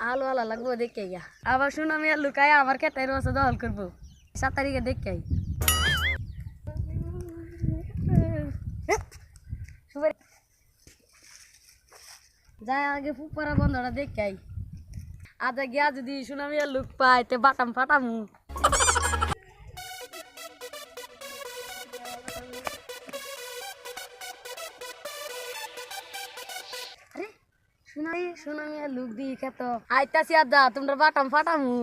আলু আলা লাগবো দেখে গিয়া আবার সুনামি আর লুকায় আমার খেতে রসে দখল করবো 7 তারিখে দেখে যাই আগে ফুপারা বন্ধটা দেখে আজ গিয়া যদি সুনামি আর লুক পাই তে বাটাম ফাটামু সুনামি আর লুক দি খেত আইতাছি আর যা তোমরা বাটাম ফাটামু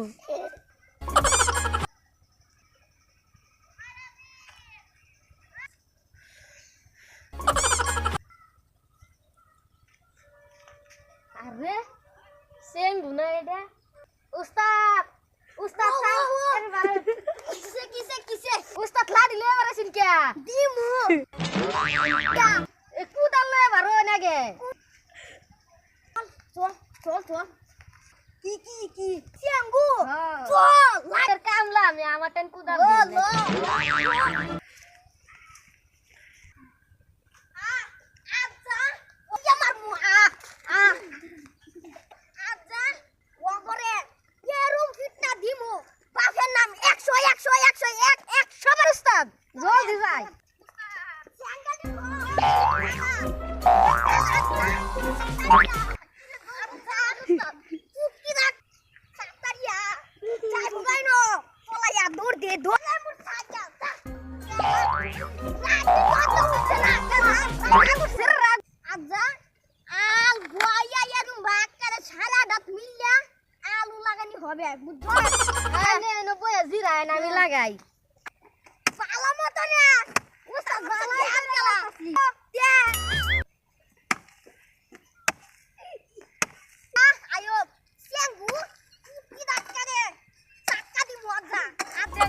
আরে সেম গুনা এটা উস্তাদ উস্তাদ কিসে কিসে কিসে উস্তাদ লাড়ি লয়ে বারাছিন কে দিমু এ কুদাল লয়ে বারো নাগে চল চল চল কি কি কি চিয়াঙ্গু চল লাইর কামলা আমি আমার টেন কুদাল দিই জলদি যাই আলু লাগানি হবে জিরায় আমি লাগাই পালা মতো না উস্তাদ বালাই আনলা আয়ো সেঙ্গু কি দাঁড়ারে চাক্কা দি মজা আদে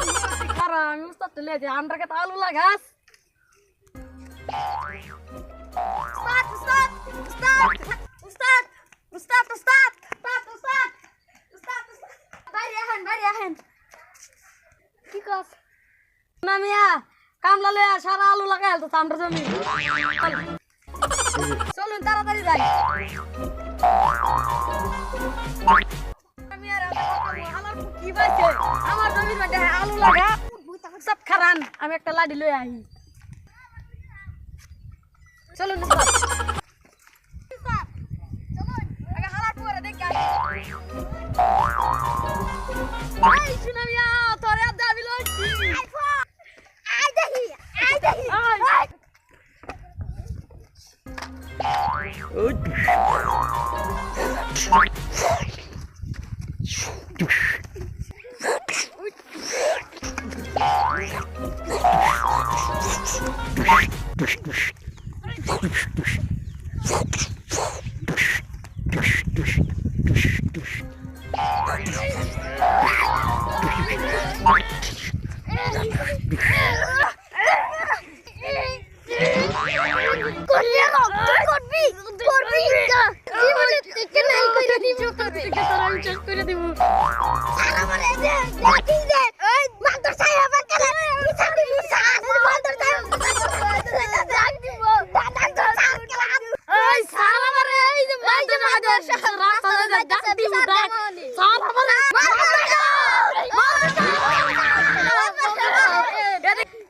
খারা আমি উস্তাদ তুলে যে আমরাকে তো আলু লাগাস উস্তাদ উস্তাদ উস্তাদ উস্তাদ উস্তাদ উস্তাদ উস্তাদ উস্তাদ বাইরে আহেন কি কস নামিয়া কামলা লয়া সারা আলু লাগাইল তো আমরা জমি চলুন তাড়াতাড়ি যাই নামিয়া আমার কি বাইছে আমার জমির মধ্যে আলু লাগা সব খারান আমি একটা লাডি লয়ে আই চলুন আগে হালার পরে দেখি আই সুনামিয়া তোরে দাবি লইছি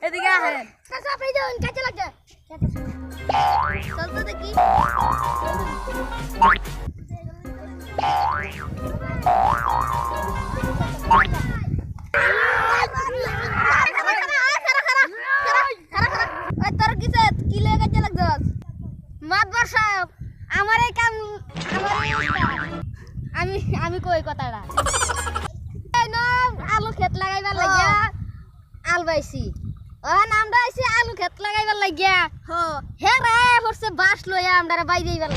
এদিকে আহেন কাছে লাগছে চল তো দেখি তোর কিসে কি লেগে কাছে লাগছস মাতবার সাহেব আমার এই কাম আমি কই কথাটা আলু ক্ষেত লাগাইবার লাগিয়া আল বাইছি আমরা আইছি আলু ক্ষেত লাগাইবার লাগিয়া হে রে হচ্ছে বাস লইয়া আমরা বাইরে যাইবার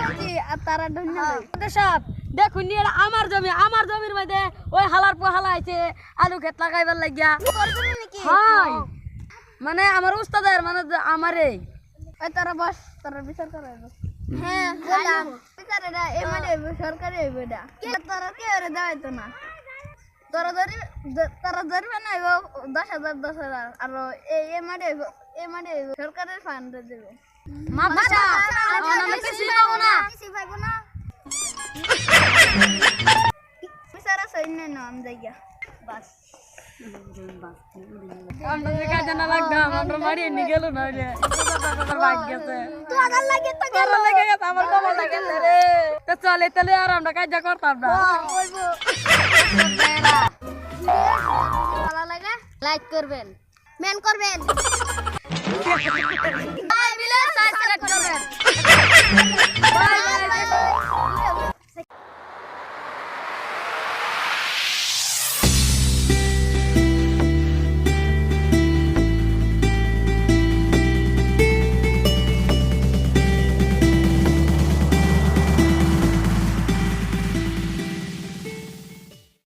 লাগিয়া তারা ধন্যবাদ সব দেখুন এটা আমার জমি আমার জমির মধ্যে ওই হালার পোহালা আইছে আলু ক্ষেত লাগাইবার লাগিয়া হয় মানে আমার উস্তাদের মানে আমারে ওই তারা বস তারা বিচার করে হ্যাঁ বললাম বিচার এটা এ মানে সরকারি হইবে এটা কে তারা কে রে দাইতো না তারা ধরবে না 10,000 আর এই মানে এ মানে সরকারের ফান্ড দেবে মাদ্রাসা আমরা কিছু পাবো না কিছু পাইবো না বিচারা সৈন্য নাম জায়গা বাস আমরা যে কাজে না লাগতাম আমরা মারি নি গেল না রে ভাগ গেছে তো আগার লাগে তো ভালো লাগে গেছে আমার কমল লাগে রে তো চলে তাহলে আর আমরা কাজ করতাম না বলবো ভালো লাগে লাইক করবেন মেন করবেন বাই মিলে সাবস্ক্রাইব করবেন বাই